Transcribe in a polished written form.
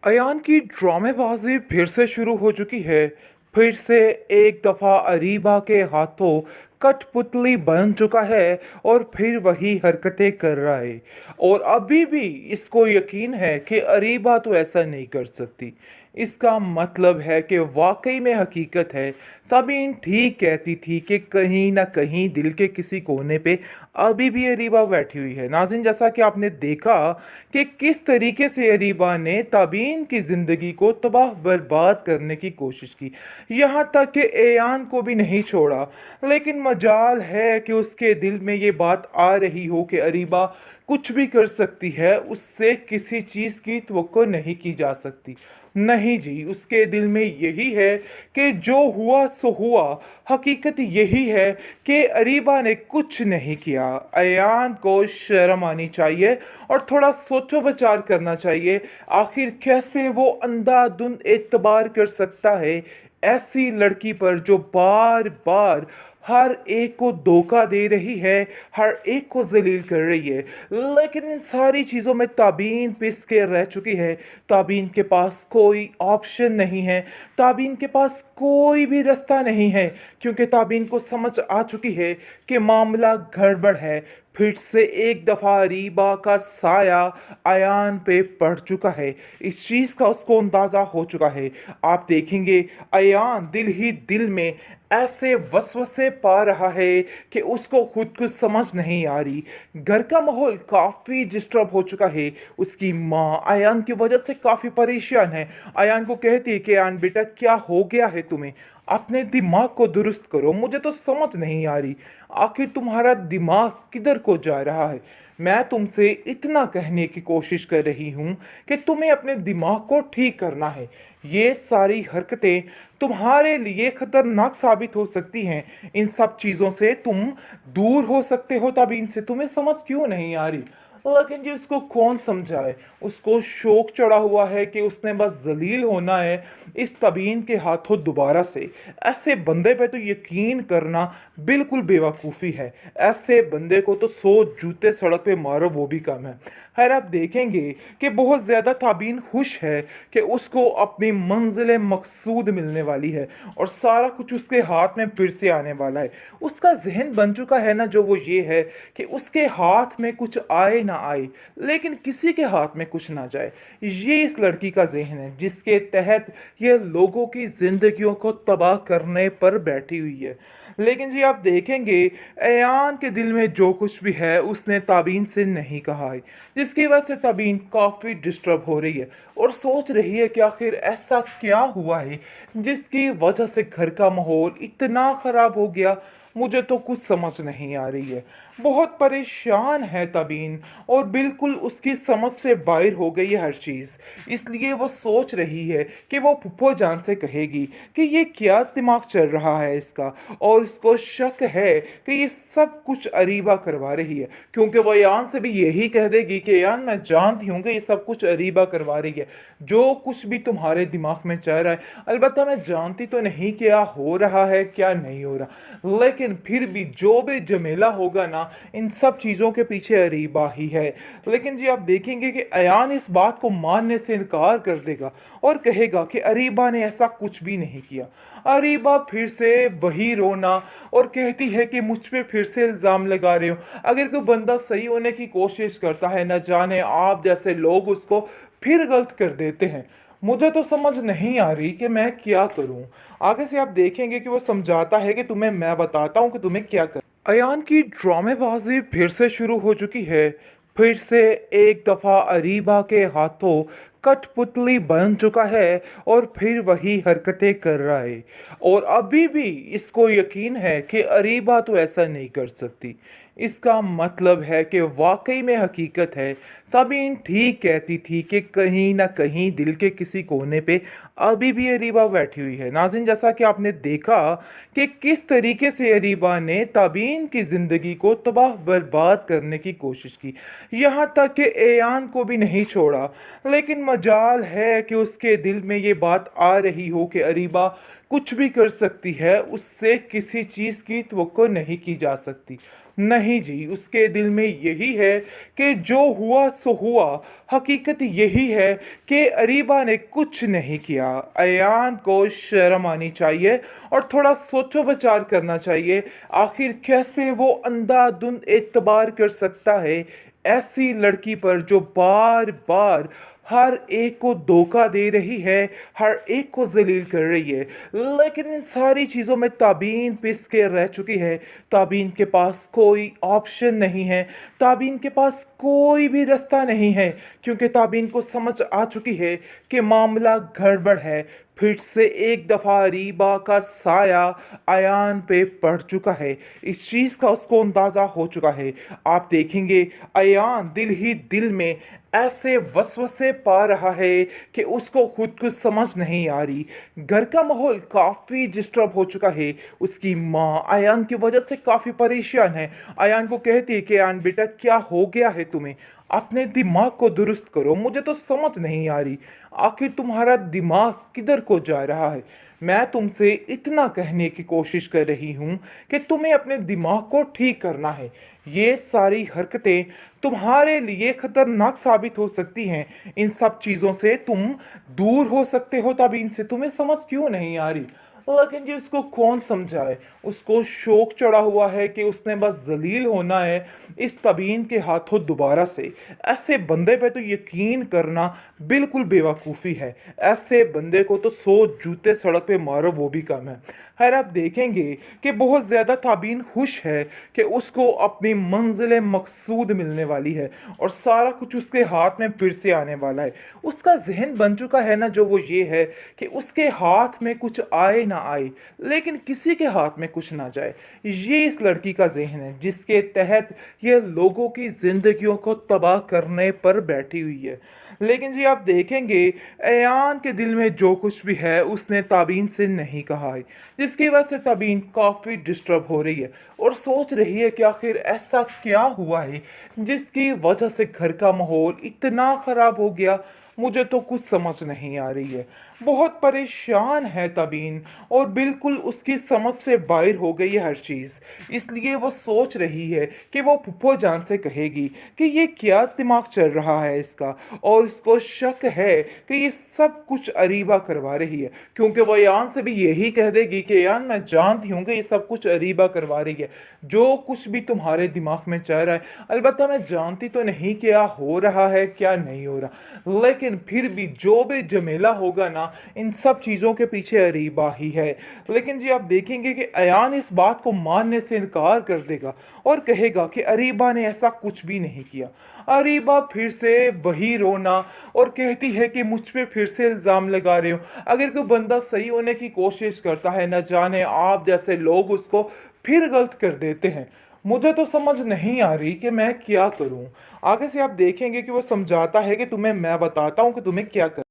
अयान की ड्रामेबाजी फिर से शुरू हो चुकी है। फिर से एक दफ़ा अरीबा के हाथों कठपुतली बन चुका है और फिर वही हरकतें कर रहा है। और अभी भी इसको यकीन है कि अरीबा तो ऐसा नहीं कर सकती। इसका मतलब है कि वाकई में हकीकत है। तबीन ठीक कहती थी कि कहीं ना कहीं दिल के किसी कोने पे अभी भी अरीबा बैठी हुई है। नाज़रीन, जैसा कि आपने देखा कि किस तरीके से अरीबा ने तबीन की ज़िंदगी को तबाह बर्बाद करने की कोशिश की, यहाँ तक कि एयान को भी नहीं छोड़ा। लेकिन मजाल है कि उसके दिल में ये बात आ रही हो कि अरीबा कुछ भी कर सकती है, उससे किसी चीज़ की तवक्को नहीं की जा सकती। नहीं जी, उसके दिल में यही है कि जो हुआ सो हुआ। हकीकत यही है कि अरीबा ने कुछ नहीं किया। अयान को शर्म आनी चाहिए और थोड़ा सोचो विचार करना चाहिए। आखिर कैसे वो अंधाधुंध एतबार कर सकता है ऐसी लड़की पर जो बार बार हर एक को धोखा दे रही है, हर एक को जलील कर रही है। लेकिन इन सारी चीज़ों में ताबीन पिस के रह चुकी है। ताबीन के पास कोई ऑप्शन नहीं है। ताबीन के पास कोई भी रास्ता नहीं है, क्योंकि ताबीन को समझ आ चुकी है कि मामला गड़बड़ है। फिर से एक दफ़ा रीबा का साया अयान पे पड़ चुका है। इस चीज़ का उसको अंदाज़ा हो चुका है। आप देखेंगे अयान दिल ही दिल में ऐसे वसवसे पा रहा है कि उसको खुद कुछ समझ नहीं आ रही। घर का माहौल काफ़ी डिस्टर्ब हो चुका है। उसकी माँ अयान की वजह से काफ़ी परेशान है। अयान को कहती है कि अयान बेटा, क्या हो गया है तुम्हें? अपने दिमाग को दुरुस्त करो, मुझे तो समझ नहीं आ रही आखिर तुम्हारा दिमाग किधर को जा रहा है। मैं तुमसे इतना कहने की कोशिश कर रही हूँ कि तुम्हें अपने दिमाग को ठीक करना है। ये सारी हरकतें तुम्हारे लिए खतरनाक साबित हो सकती हैं। इन सब चीज़ों से तुम दूर हो सकते हो, तब इनसे तुम्हें समझ क्यों नहीं आ रही? लेकिन जी, उसको कौन समझाए? उसको शौक चढ़ा हुआ है कि उसने बस जलील होना है इस तबीन के हाथों दोबारा से। ऐसे बंदे पे तो यकीन करना बिल्कुल बेवकूफ़ी है। ऐसे बंदे को तो 100 जूते सड़क पे मारो वो भी कम है। खैर, आप देखेंगे कि बहुत ज़्यादा ताबीन खुश है कि उसको अपनी मंजिल मकसूद मिलने वाली है और सारा कुछ उसके हाथ में फिर से आने वाला है। उसका जहन बन चुका है ना, जो वो ये है कि उसके हाथ में कुछ आए ना आए, लेकिन किसी के हाथ में कुछ ना जाए। ये इस लड़की का जहन है जिसके तहत ये लोगों की जिंदगियों को तबाह करने पर बैठी हुई है। लेकिन जी, आप देखेंगे अयान के दिल में जो कुछ भी है उसने ताबीन से नहीं कहा है, जिसकी वजह से ताबीन काफ़ी डिस्टर्ब हो रही है और सोच रही है कि आखिर ऐसा क्या हुआ है जिसकी वजह से घर का माहौल इतना ख़राब हो गया। मुझे तो कुछ समझ नहीं आ रही है। बहुत परेशान है तबीन और बिल्कुल उसकी समझ से बाहर हो गई है हर चीज़। इसलिए वो सोच रही है कि वो फूफो जान से कहेगी कि ये क्या दिमाग चल रहा है इसका, और इसको शक है कि ये सब कुछ अरीबा करवा रही है, क्योंकि वो यान से भी यही कह देगी कि यान मैं जानती हूँ कि ये सब कुछ अरीबा करवा रही है, जो कुछ भी तुम्हारे दिमाग में चल रहा है। अलबत्ता मैं जानती तो नहीं क्या हो रहा है क्या नहीं हो रहा, लेकिन फिर भी जो भी झमेला होगा ना, इन सब चीज़ों के पीछे अरीबा ही है। लेकिन जी, आप देखेंगे कि अयान इस बात को मानने से इनकार कर देगा और कहेगा कि अरीबा ने ऐसा कुछ भी नहीं किया। अरीबा फिर से वही रोना और कहती है कि मुझ पे फिर से इल्ज़ाम लगा रहे हो। अगर कोई बंदा सही होने की कोशिश करता है, न जाने आप जैसे लोग उसको फिर गलत कर देते हैं। मुझे तो समझ नहीं आ रही कि मैं क्या करूं। आगे से आप देखेंगे कि वो समझाता है कि तुम्हें मैं बताता हूं कि तुम्हें क्या कर। अयान की ड्रामेबाजी फिर से शुरू हो चुकी है। फिर से एक दफ़ा अरीबा के हाथों कठपुतली बन चुका है और फिर वही हरकतें कर रहा है। और अभी भी इसको यकीन है कि अरीबा तो ऐसा नहीं कर सकती। इसका मतलब है कि वाकई में हकीकत है। तबीन ठीक कहती थी कि कहीं ना कहीं दिल के किसी कोने पे अभी भी अरीबा बैठी हुई है। नाज़रीन, जैसा कि आपने देखा कि किस तरीके से अरीबा ने तबीन की ज़िंदगी को तबाह बर्बाद करने की कोशिश की, यहाँ तक कि एयान को भी नहीं छोड़ा। लेकिन मजाल है कि उसके दिल में ये बात आ रही हो कि अरीबा कुछ भी कर सकती है, उससे किसी चीज़ की तवक्को नहीं की जा सकती। नहीं जी, उसके दिल में यही है कि जो हुआ सो हुआ। हकीकत यही है कि अरीबा ने कुछ नहीं किया। अयान को शर्म आनी चाहिए और थोड़ा सोचो विचार करना चाहिए। आखिर कैसे वो अंधाधुंध एतबार कर सकता है ऐसी लड़की पर जो बार बार हर एक को धोखा दे रही है, हर एक को जलील कर रही है। लेकिन इन सारी चीज़ों में ताबीन पिस के रह चुकी है। ताबीन के पास कोई ऑप्शन नहीं है, ताबीन के पास कोई भी रास्ता नहीं है, क्योंकि ताबीन को समझ आ चुकी है कि मामला गड़बड़ है। फिर से एक दफ़ा रीबा का साया अयान पे पड़ चुका है। इस चीज़ का उसको अंदाज़ा हो चुका है। आप देखेंगे अयान दिल ही दिल में ऐसे वसवसे पा रहा है कि उसको खुद कुछ समझ नहीं आ रही। घर का माहौल काफ़ी डिस्टर्ब हो चुका है। उसकी माँ अयान की वजह से काफ़ी परेशान है। अयान को कहती है कि अयान बेटा क्या हो गया है तुम्हें, अपने दिमाग को दुरुस्त करो, मुझे तो समझ नहीं आ रही आखिर तुम्हारा दिमाग किधर को जा रहा है। मैं तुमसे इतना कहने की कोशिश कर रही हूँ कि तुम्हें अपने दिमाग को ठीक करना है। ये सारी हरकतें तुम्हारे लिए खतरनाक साबित हो सकती हैं। इन सब चीज़ों से तुम दूर हो सकते हो, तभी इनसे तुम्हें समझ क्यों नहीं आ रही। लेकिन जी उसको कौन समझाए। उसको शौक चढ़ा हुआ है कि उसने बस जलील होना है इस तबीन के हाथों दोबारा से। ऐसे बंदे पे तो यकीन करना बिल्कुल बेवकूफ़ी है। ऐसे बंदे को तो 100 जूते सड़क पे मारो वो भी कम है। खैर आप देखेंगे कि बहुत ज़्यादा ताबीन खुश है कि उसको अपनी मंजिल मकसूद मिलने वाली है और सारा कुछ उसके हाथ में फिर से आने वाला है। उसका जहन बन चुका है ना जो वो ये है कि उसके हाथ में कुछ आए ना आए, लेकिन किसी के हाथ में कुछ ना जाए। ये इस लड़की का जहन है जिसके तहत ये लोगों की जिंदगियों को तबाह करने पर बैठी हुई है। लेकिन जी आप देखेंगे अयान के दिल में जो कुछ भी है उसने ताबीन से नहीं कहा है, जिसकी वजह से ताबीन काफ़ी डिस्टर्ब हो रही है और सोच रही है कि आखिर ऐसा क्या हुआ है जिसकी वजह से घर का माहौल इतना ख़राब हो गया। मुझे तो कुछ समझ नहीं आ रही है। बहुत परेशान है तबीन और बिल्कुल उसकी समझ से बाहर हो गई है हर चीज़। इसलिए वो सोच रही है कि वो फूफो जान से कहेगी कि ये क्या दिमाग चल रहा है इसका, और इसको शक है कि ये सब कुछ अरीबा करवा रही है, क्योंकि वो यान से भी यही कह देगी कि यान मैं जानती हूँ कि ये सब कुछ अरीबा करवा रही है, जो कुछ भी तुम्हारे दिमाग में चल रहा है। अलबत्ता मैं जानती तो नहीं क्या हो रहा है क्या नहीं हो रहा, लेकिन फिर भी जो भी झमेला होगा ना इन सब चीज़ों के पीछे अरीबा ही है। लेकिन जी आप देखेंगे कि अयान इस बात को मानने से इनकार कर देगा और कहेगा कि अरीबा ने ऐसा कुछ भी नहीं किया। अरीबा फिर से वही रोना और कहती है कि मुझ पे फिर से इल्ज़ाम लगा रहे हो। अगर कोई बंदा सही होने की कोशिश करता है न जाने आप जैसे लोग उसको फिर गलत कर देते हैं। मुझे तो समझ नहीं आ रही कि मैं क्या करूं। आगे से आप देखेंगे कि वो समझाता है कि तुम्हें मैं बताता हूं कि तुम्हें क्या कर